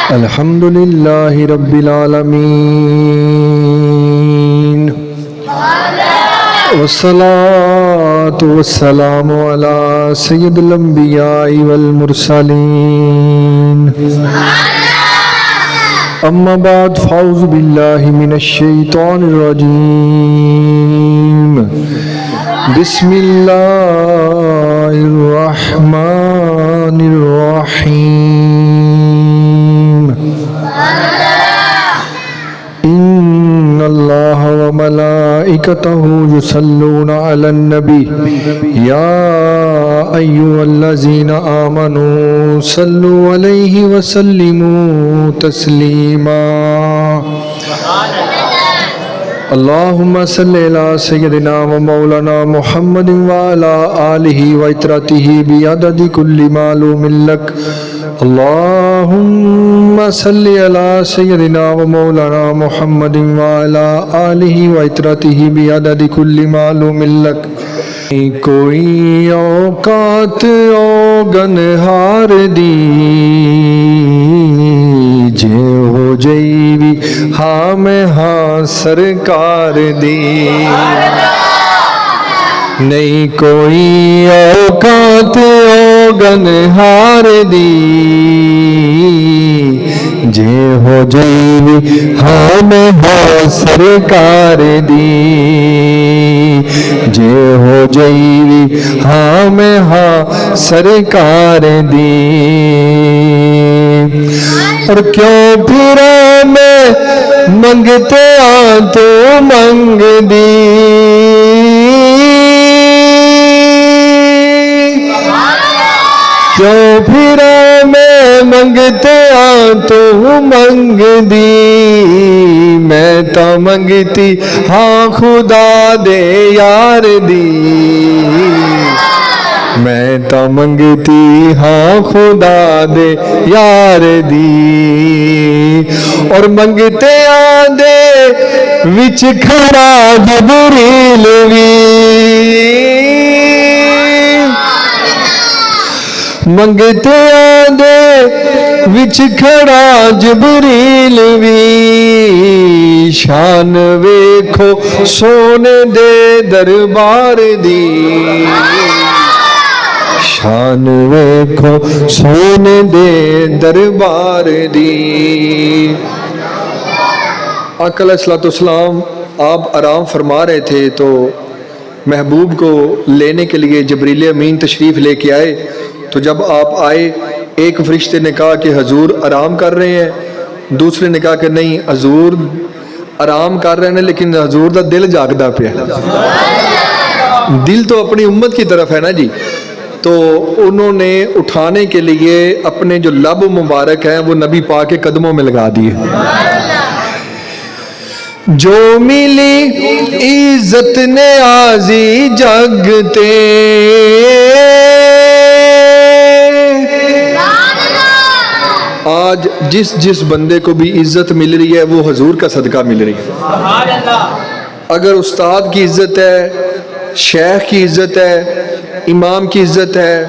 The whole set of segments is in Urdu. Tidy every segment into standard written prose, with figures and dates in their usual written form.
الحمد لله رب العالمين والصلاة والسلام على سيد الأنبياء والمرسلين أما بعد فأعوذ بالله من الشيطان الرجيم بسم الله الرحمن الرحيم إن الله وملائكته يصلون على النبي يا أيها الذين آمنوا صلوا عليه وسلموا تسليما اللهم صل على سيدنا ومولانا محمد وعلى آله وعترته بعدد كل معلوم لك اللهم صل على سيدنا ومولانا محمد وعلى آله وعترته بعدد كل معلوم لك کوئی اوقات اوگنہار دی جے ہو جائیوی ہاں میں ہاں سرکار دی نہیں کوئی اوقات اوگنہار دی جے ہو جائیوی ہاں میں ہاں سرکار دی جے ہو جائیوی ہاں میں ہاں سرکار دی اور کیوں پھرا میں منگتے آ تو منگ دی کیوں پھرا میں منگتے آ تو منگ دی میں تا منگتی ہاں خدا دے یار دی میں تا منگتی ہاں خدا دے یار دی اور منگتے آدھے وچ کھڑا جبریل وی منگتے آدھے وچ کھڑا جبریل وی شان ویکھو سونے دے دربار دی شان ویکھو سونے دے دربار دی آقا علیہ السلام آپ آرام فرما رہے تھے تو محبوب کو لینے کے لیے جبریل امین تشریف لے کے آئے تو جب آپ آئے ایک فرشتے نے کہا کہ حضور آرام کر رہے ہیں دوسرے نے کہا کہ نہیں حضور آرام کر رہے ہیں لیکن حضور دا دل جاگدا پیا دل تو اپنی امت کی طرف ہے نا جی تو انہوں نے اٹھانے کے لیے اپنے جو لب مبارک ہیں وہ نبی پاک کے قدموں میں لگا دیے جو ملی عزت نے آزی جگتے آج جس بندے کو بھی عزت مل رہی ہے وہ حضور کا صدقہ مل رہی ہے اگر استاد کی عزت ہے شیخ کی عزت ہے امام کی عزت ہے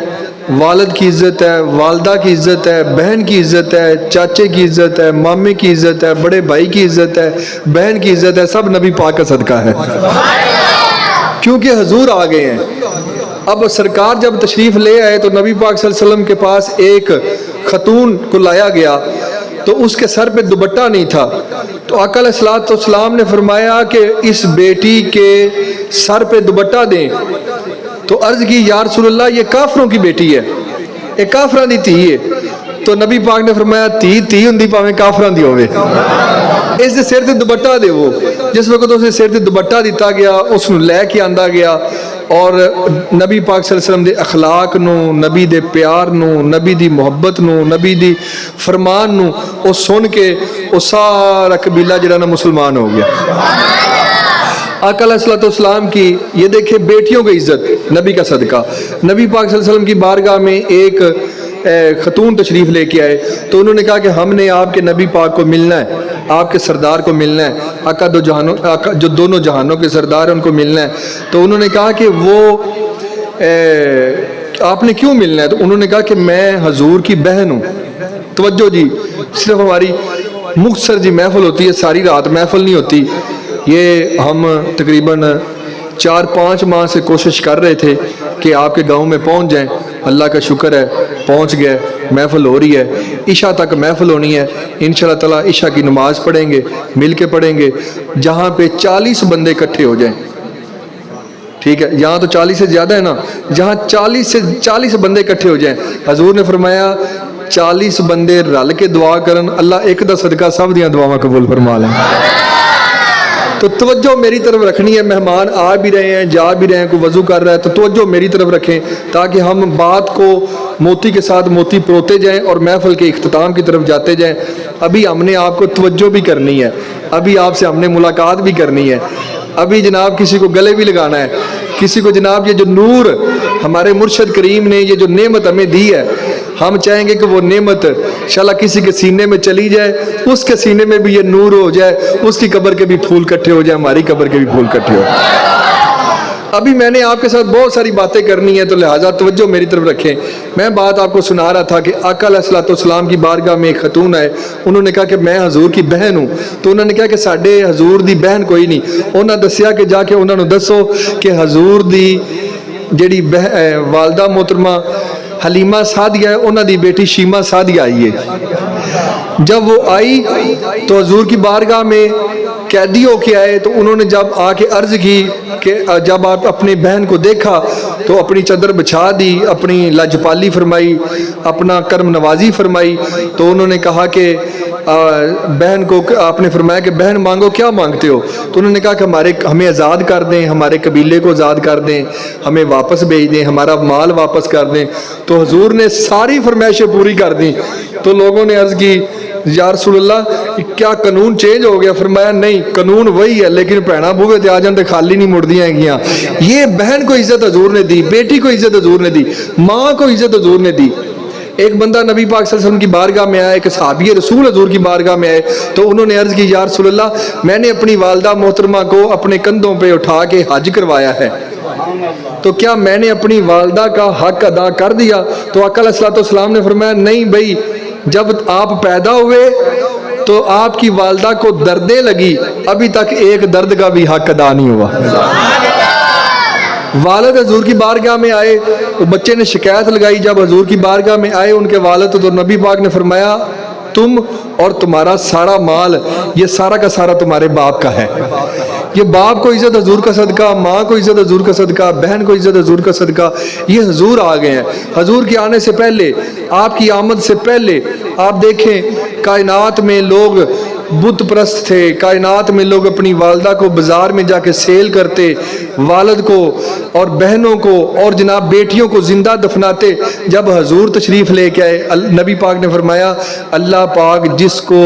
والد کی عزت ہے والدہ کی عزت ہے بہن کی عزت ہے چاچے کی عزت ہے مامے کی عزت ہے بڑے بھائی کی عزت ہے بہن کی عزت ہے سب نبی پاک کا صدقہ ہے کیونکہ حضور آ گئے ہیں اب سرکار جب تشریف لے آئے تو نبی پاک صلی اللہ علیہ وسلم کے پاس ایک خاتون کو لایا گیا تو اس کے سر پہ دوپٹہ نہیں تھا تو آقا علیہ السلام نے فرمایا کہ اس بیٹی کے سر پہ دوپٹہ دیں تو عرض کی یا رسول اللہ یہ کافروں کی بیٹی ہے یہ کافروں دی تھی ہے تو نبی پاک نے فرمایا تھی ہوندی پاویں کافروں دی ہوئے اس دے سر تے دوپٹہ دے وہ جس وقت اس دے سر تے دوپٹہ دیتا گیا اس نو لے کے آندا گیا اور نبی پاک صلی اللہ علیہ وسلم دے اخلاق نو نبی دے پیار نو نبی دی محبت نو نبی دی فرمان نو او سن کے او سارا قبیلہ جڑا نا مسلمان ہو گیا آقا علیہ السلام کی یہ دیکھیں بیٹیوں کی عزت نبی کا صدقہ نبی پاک صلی اللہ علیہ وسلم کی بارگاہ میں ایک خاتون تشریف لے کے آئے تو انہوں نے کہا کہ ہم نے آپ کے نبی پاک کو ملنا ہے آپ کے سردار کو ملنا ہے آقا جو دونوں جہانوں کے سردار ہیں ان کو ملنا ہے تو انہوں نے کہا کہ وہ آپ نے کیوں ملنا ہے تو انہوں نے کہا کہ میں حضور کی بہن ہوں توجہ جی, صرف ہماری مختصر جی محفل ہوتی ہے, ساری رات محفل نہیں ہوتی. یہ ہم تقریباً 4-5 ماہ سے کوشش کر رہے تھے کہ آپ کے گاؤں میں پہنچ جائیں. اللہ کا شکر ہے پہنچ گئے, محفل ہو رہی ہے, عشاء تک محفل ہونی ہے. انشاءاللہ تعالیٰ عشاء کی نماز پڑھیں گے, مل کے پڑھیں گے, جہاں پہ 40 بندے اکٹھے ہو جائیں. ٹھیک ہے, یہاں تو 40 سے زیادہ ہے نا, جہاں 40 بندے اکٹھے ہو جائیں. حضور نے فرمایا 40 بندے رل کے دعا کرن, اللہ ایک دا صدقہ سب دیاں دعاواں قبول فرما لیں. تو توجہ میری طرف رکھنی ہے. مہمان آ بھی رہے ہیں, جا بھی رہے ہیں, کوئی وضو کر رہا ہے, تو توجہ میری طرف رکھیں تاکہ ہم بات کو موتی کے ساتھ موتی پروتے جائیں اور محفل کے اختتام کی طرف جاتے جائیں. ابھی ہم نے آپ کو توجہ بھی کرنی ہے, ابھی آپ سے ہم نے ملاقات بھی کرنی ہے, ابھی جناب کسی کو گلے بھی لگانا ہے, کسی کو جناب یہ جو نور ہمارے مرشد کریم نے یہ جو نعمت ہمیں دی ہے, ہم چاہیں گے کہ وہ نعمت انشاءاللہ کسی کے سینے میں چلی جائے, اس کے سینے میں بھی یہ نور ہو جائے, اس کی قبر کے بھی پھول کٹھے ہو جائیں, ہماری قبر کے بھی پھول کٹھے ہو جائیں. ابھی میں نے آپ کے ساتھ بہت ساری باتیں کرنی ہے, تو لہٰذا توجہ میری طرف رکھیں. میں بات آپ کو سنا رہا تھا کہ آقا علیہ الصلوۃ والسلام کی بارگاہ میں ایک خاتون آئے, انہوں نے کہا کہ میں حضور کی بہن ہوں. تو انہوں نے کہا کہ ساڈے حضور دی بہن کوئی نہیں. انہوں نے دسیا کہ جا کے انہوں نے دسو کہ حضور دی جیڑی والدہ محترمہ حلیمہ سعدیہ ہے, انہوں دی بیٹی شیمہ سعدیہ آئی ہے. جب وہ آئی تو حضور کی بارگاہ میں قیدی ہو کے آئے, تو انہوں نے جب آ کے عرض کی کہ جب آپ اپنی بہن کو دیکھا تو اپنی چادر بچھا دی, اپنی لاجپالی فرمائی, اپنا کرم نوازی فرمائی. تو انہوں نے کہا کہ بہن کو آپ نے فرمایا کہ بہن مانگو, کیا مانگتے ہو؟ تو انہوں نے کہا کہ ہمیں آزاد کر دیں, ہمارے قبیلے کو آزاد کر دیں, ہمیں واپس بھیج دیں, ہمارا مال واپس کر دیں. تو حضور نے ساری فرمائشیں پوری کر دیں. تو لوگوں نے عرض کی یا رسول اللہ کیا قانون چینج ہو گیا؟ فرمایا نہیں, قانون وہی ہے, لیکن بھیڑاں بوہے تے آ جان تے خالی نہیں مڑدیاں گیاں. یہ بہن کو عزت حضور نے دی, بیٹی کو عزت حضور نے دی, ماں کو عزت حضور نے دی. ایک بندہ نبی پاک صلی اللہ علیہ وسلم کی بارگاہ میں آیا, ایک صحابی رسول حضور کی بارگاہ میں آئے, تو انہوں نے عرض کی یا رسول اللہ میں نے اپنی والدہ محترمہ کو اپنے کندھوں پہ اٹھا کے حج کروایا ہے, تو کیا میں نے اپنی والدہ کا حق ادا کر دیا؟ تو آقا علیہ الصلوۃ والسلام نے فرمایا نہیں بھائی, جب آپ پیدا ہوئے تو آپ کی والدہ کو دردیں لگی, ابھی تک ایک درد کا بھی حق ادا نہیں ہوا. والد حضور کی بارگاہ میں آئے, وہ بچے نے شکایت لگائی, جب حضور کی بارگاہ میں آئے ان کے والد, تو نبی پاک نے فرمایا تم اور تمہارا سارا مال یہ سارا کا سارا تمہارے باپ کا ہے. یہ باپ کو عزت حضور کا صدقہ, ماں کو عزت حضور کا صدقہ, بہن کو عزت حضور کا صدقہ. یہ حضور آ گئے ہیں. حضور کے آنے سے پہلے, آپ کی آمد سے پہلے آپ دیکھیں کائنات میں لوگ بت پرست تھے, کائنات میں لوگ اپنی والدہ کو بازار میں جا کے سیل کرتے, والد کو اور بہنوں کو اور جناب بیٹیوں کو زندہ دفناتے. جب حضور تشریف لے کے آئے, نبی پاک نے فرمایا اللہ پاک جس کو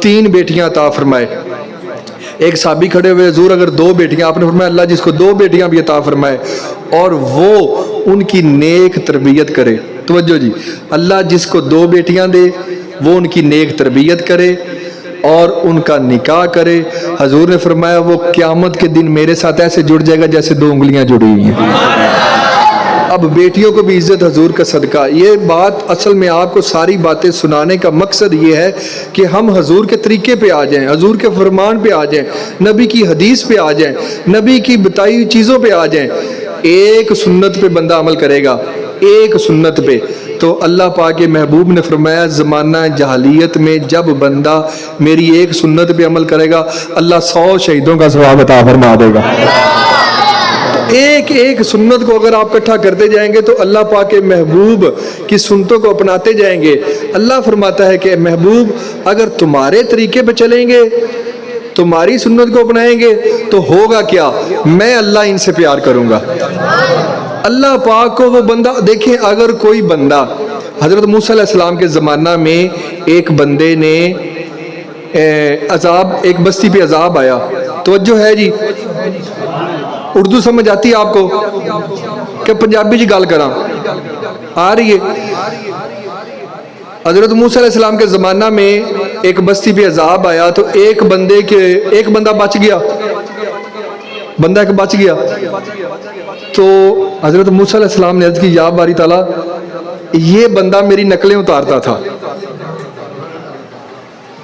3 بیٹیاں عطا فرمائے. ایک صحابی کھڑے ہوئے, حضور اگر 2 بیٹیاں, آپ نے فرمایا اللہ جس کو 2 بیٹیاں بھی عطا فرمائے اور وہ ان کی نیک تربیت کرے. توجہ جی, اللہ جس کو 2 بیٹیاں دے وہ ان کی نیک تربیت کرے اور ان کا نکاح کرے. حضور نے فرمایا وہ قیامت کے دن میرے ساتھ ایسے جڑ جائے گا جیسے 2 انگلیاں جڑی ہوئی ہیں. اب بیٹیوں کو بھی عزت حضور کا صدقہ. یہ بات اصل میں آپ کو ساری باتیں سنانے کا مقصد یہ ہے کہ ہم حضور کے طریقے پہ آ جائیں, حضور کے فرمان پہ آ جائیں, نبی کی حدیث پہ آ جائیں, نبی کی بتائی ہوئی چیزوں پہ آ جائیں. ایک سنت پہ بندہ عمل کرے گا, ایک سنت پہ, تو اللہ پاک محبوب نے فرمایا زمانہ جہالیت میں جب بندہ میری ایک سنت پہ عمل کرے گا اللہ 100 شہیدوں کا ثواب عطا فرما دے گا. ایک ایک سنت کو اگر آپ اکٹھا کرتے جائیں گے تو اللہ پاک محبوب کی سنتوں کو اپناتے جائیں گے. اللہ فرماتا ہے کہ محبوب اگر تمہارے طریقے پہ چلیں گے, تمہاری سنت کو اپنائیں گے, تو ہوگا کیا, میں اللہ ان سے پیار کروں گا. اللہ پاک کو وہ بندہ دیکھیں, اگر کوئی بندہ حضرت موسیٰ علیہ السلام کے زمانہ میں ایک بندے نے عذاب, ایک بستی پہ عذاب آیا. توجہ ہے جی, اردو سمجھ آتی ہے آپ کو کہ پنجابی جی گال کراں آ رہی ہے؟ حضرت موسیٰ علیہ السلام کے زمانہ میں ایک بستی پہ عذاب آیا, تو ایک بندہ بچ گیا, بندہ ایک بچ گیا. تو حضرت موسیٰ علیہ السلام نے عرض کی یا باری تعالیٰ یہ بندہ میری نقلیں اتارتا تھا,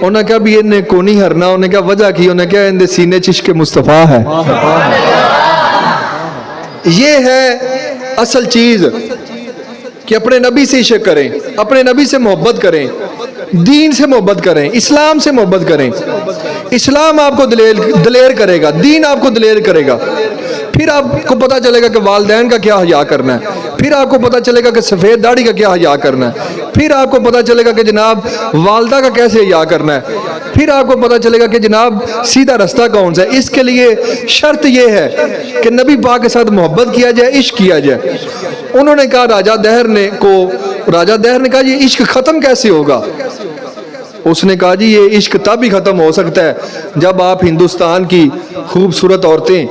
انہوں نے کہا بھی انہیں کو نہیں ہرنا. انہوں نے کہا وجہ کی؟ انہوں نے کہا اندے سینے چشک مصطفیٰ ہے. یہ ہے اصل چیز کہ اپنے نبی سے عشق کریں, اپنے نبی سے محبت کریں, دین سے محبت کریں, اسلام سے محبت کریں. اسلام آپ کو دلیر کرے گا, دین آپ کو دلیر کرے گا. پھر آپ کو پتہ چلے گا کہ والدین کا کیا حیا کرنا ہے. پھر آپ کو پتہ چلے گا کہ سفید داڑھی کا کیا حیا کرنا ہے. پھر آپ کو پتہ چلے گا کہ جناب والدہ کا کیسے حیا کرنا ہے. پھر آپ کو پتہ چلے گا کہ جناب سیدھا رستہ کون سا ہے. اس کے لیے شرط یہ ہے کہ نبی پاک کے ساتھ محبت کیا جائے, عشق کیا جائے. انہوں نے کہا راجہ دہر نے کہا یہ عشق ختم کیسے ہوگا؟ اس نے کہا جی یہ عشق تب ہی ختم ہو سکتا ہے جب آپ ہندوستان کی خوبصورت عورتیں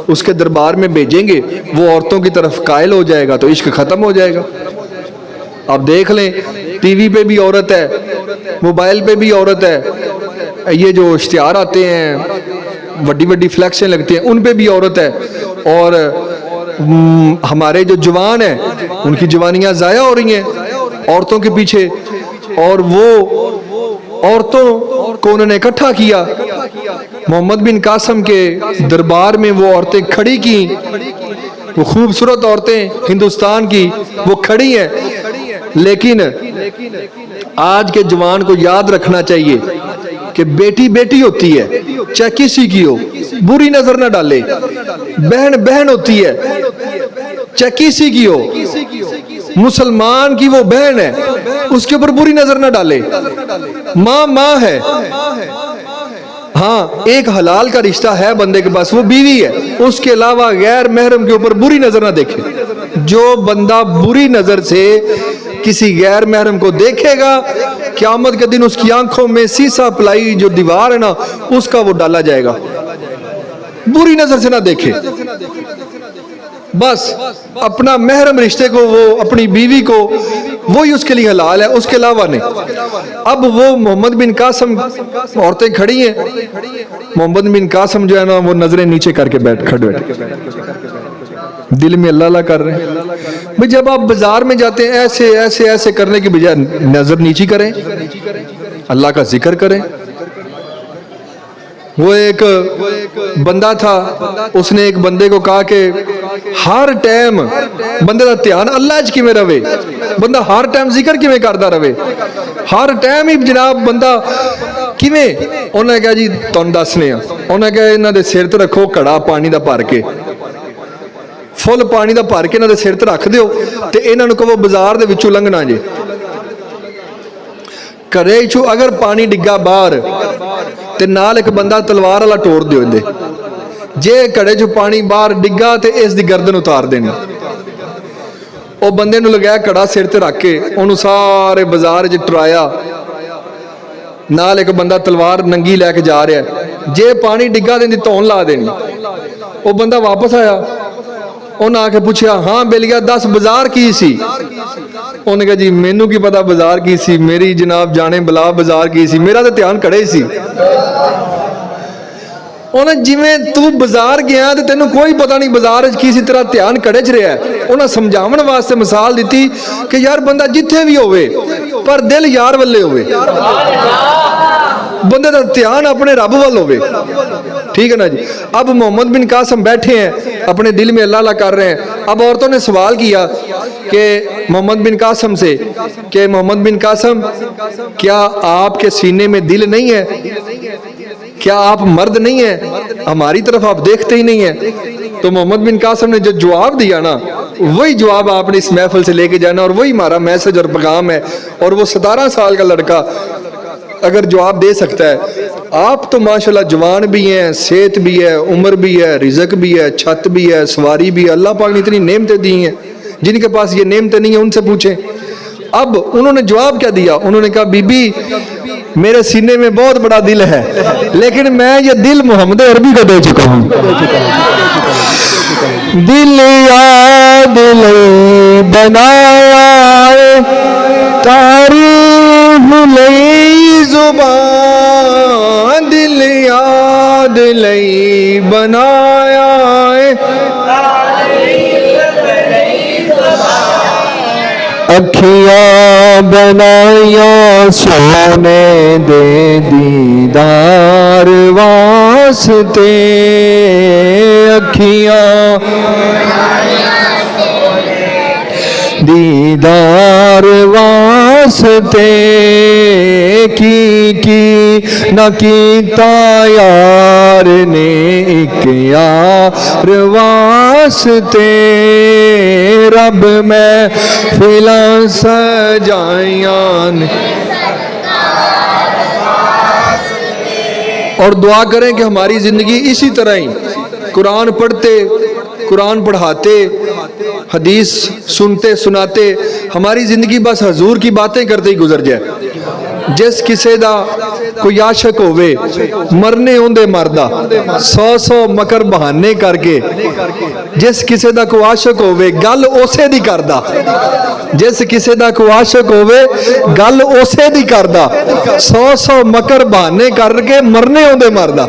اس کے دربار میں بھیجیں گے, وہ عورتوں کی طرف قائل ہو جائے گا تو عشق ختم ہو جائے گا. آپ دیکھ لیں ٹی وی پہ بھی عورت ہے, موبائل پہ بھی عورت ہے, یہ جو اشتہار آتے ہیں وڈی وڈی فلیکسیں لگتی ہیں ان پہ بھی عورت ہے. اور ہمارے جو جوان ہیں ان کی جوانیاں ضائع ہو رہی ہیں عورتوں کے پیچھے. اور وہ عورتوں کو انہوں نے اکٹھا کیا, محمد بن قاسم کے دربار میں وہ عورتیں کھڑی کی, وہ خوبصورت عورتیں ہندوستان کی وہ کھڑی ہیں. لیکن آج کے جوان کو یاد رکھنا چاہیے کہ بیٹی بیٹی ہوتی ہے, چاہے کسی کی ہو, بری نظر نہ ڈالے. بہن بہن ہوتی ہے, چاہے کسی کی ہو, مسلمان کی وہ بہن ہے, اس کے اوپر بری نظر نہ ڈالے. ماں ماں ہے. ہاں ایک حلال کا رشتہ ہے بندے کے پاس, وہ بیوی ہے. اس کے علاوہ غیر محرم کے اوپر بری نظر نہ دیکھے. جو بندہ بری نظر سے کسی غیر محرم کو دیکھے گا قیامت کے دن اس کی آنکھوں میں سیسا پلائی جو دیوار ہے نا اس کا وہ ڈالا جائے گا. بری نظر سے نہ دیکھے, بس اپنا محرم رشتے کو, وہ اپنی بیوی کو, وہی اس کے لیے حلال ہے, اس کے علاوہ نہیں. اب وہ محمد بن قاسم عورتیں کھڑی ہیں, محمد بن قاسم جو ہے نا وہ نظریں نیچے کر کے کھڑے دل میں اللہ اللہ کر رہے ہیں. بھئی جب آپ بازار میں جاتے ہیں ایسے ایسے ایسے کرنے کی بجائے نظر نیچی کریں, اللہ کا ذکر کریں. وہ ایک بندہ تھا, اس نے ایک بندے کو کہا کہ ہر ٹائم بندے کا دھیان اللہ کی میں رہے, بندہ ہر ٹائم ذکر کی میں کرتا رہے, ہر ٹائم ہی جناب بندہ کی میں. انہوں نے کہا جی تم دسنے ہیں. انہوں نے کہا انہوں نے سر تے رکھو کڑا پانی دا بھر کے, فل پانی دا بھر کے انہوں نے سر تے رکھ دیو تے انہوں نے کہو بازار دے وچوں لنگنا جے. کرے چو اگر پانی ڈگا باہر تے نال ایک بندہ تلوار والا ٹور دیو دے, جے کڑے چو پانی باہر ڈگا تے اس دی گردن اتار دینی. او بندے نو لگایا کڑا سر تے رکھ کے, انہوں سارے بازار جے ٹرایا, نال ایک بندہ تلوار ننگی لے کے جا رہا ہے, جے پانی ڈگا دیں دی تون لا دینی. او بندہ واپس آیا, انہوں نے آ کے پوچھا ہاں بیلیا 10 بازار کی سی. انہوں نے کہا جی مینوں کی پتا بازار کی سی, میری جناب جانے بلا بازار کی سی, میرا تو دھیان کڑے سی. انہوں نے جی میں تو بازار گیا تو تینوں کوئی پتہ نہیں بازار کی سی, تیرا دھیان کڑے چ رہا ہے. انہوں نے سمجھاون واسطے مثال دیتی کہ یار بندہ جتھے بھی ہوئے پر دل یار والے ہوئے, بندے دا دھیان اپنے رب وال ہوئے. ٹھیک ہے نا جی. اب محمد بن قاسم بیٹھے ہیں اپنے دل میں اللہ اللہ کر رہے ہیں. اب عورتوں نے سوال کیا کہ محمد بن قاسم سے کہ محمد بن قاسم کیا آپ کے سینے میں دل نہیں ہے, کیا آپ مرد نہیں ہیں, ہماری طرف آپ دیکھتے ہی نہیں ہیں. تو محمد بن قاسم نے جو جواب دیا نا وہی جواب آپ نے اس محفل سے لے کے جانا, اور وہی ہمارا میسج اور پیغام ہے. اور وہ 17 سال کا لڑکا اگر جواب دے سکتا ہے, آپ تو ماشاءاللہ جوان بھی ہیں, صحت بھی ہے, عمر بھی ہے, رزق بھی ہے, چھت بھی ہے, سواری بھی ہے. اللہ پاک نے اتنی نعمتیں دی ہیں, جن کے پاس یہ نعمتیں نہیں ہیں ان سے پوچھیں. اب انہوں نے جواب کیا دیا, انہوں نے کہا بی بی میرے سینے میں بہت بڑا دل ہے, لیکن میں یہ دل محمد عربی کو دے چکا ہوں. دل یاد لئی بنایا تعریف لئی زبان, دل یاد لئی بنایا اکھیاں بنائیاں سونے دے دیدار واسطے اکھیاں دیدار واسطے کی نہ کیتا یار نے ایک یار واسطے رب میں فلاں سجائیاں اور دعا کریں کہ ہماری زندگی اسی طرح ہی قرآن پڑھتے قرآن پڑھاتے حدیث سنتے سناتے ہماری زندگی بس حضور کی باتیں کرتے ہی گزر جائے جس کسے دا کوئی عاشق ہوئے مرنے ہوندے مردہ سو مکر بہانے کر کے جس کسے دا کوئی عاشق ہوئے گل اسے دی کردہ جس کسے دا کوئی عاشق ہوئے گل اسے دی کردہ سو مکر بہانے کر کے مرنے ہوندے مردہ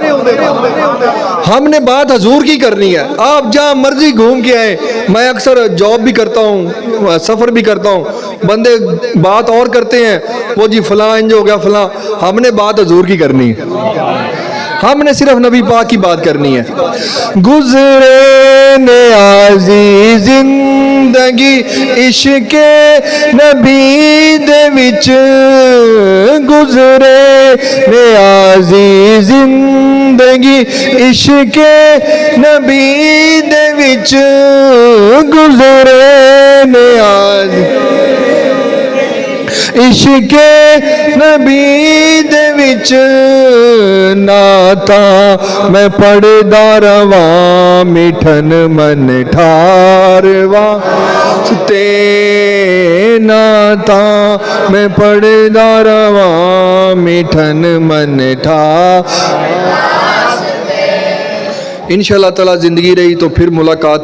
ہم نے بات حضور کی کرنی ہے آپ جہاں مرضی گھوم کے آئیں میں اکثر جاب بھی کرتا ہوں سفر بھی کرتا ہوں بندے بات اور کرتے ہیں وہ جی فلاں انج ہو گیا فلاں ہم نے بات حضور کی کرنی ہے ہم نے صرف نبی پاک کی بات کرنی ہے گزرے نیازی زندگی عشق نبی دے وچ گزرے نیازی زندگی عشق نبی دے وچ گزرے نیازی عشق نبی دے وچ ناتا میں پڑھدا رواں مٹھن من ٹھار واسطے ناتا میں پڑھدا رواں مٹھن من ٹھار انشاءاللہ تعالی زندگی رہی تو پھر ملاقات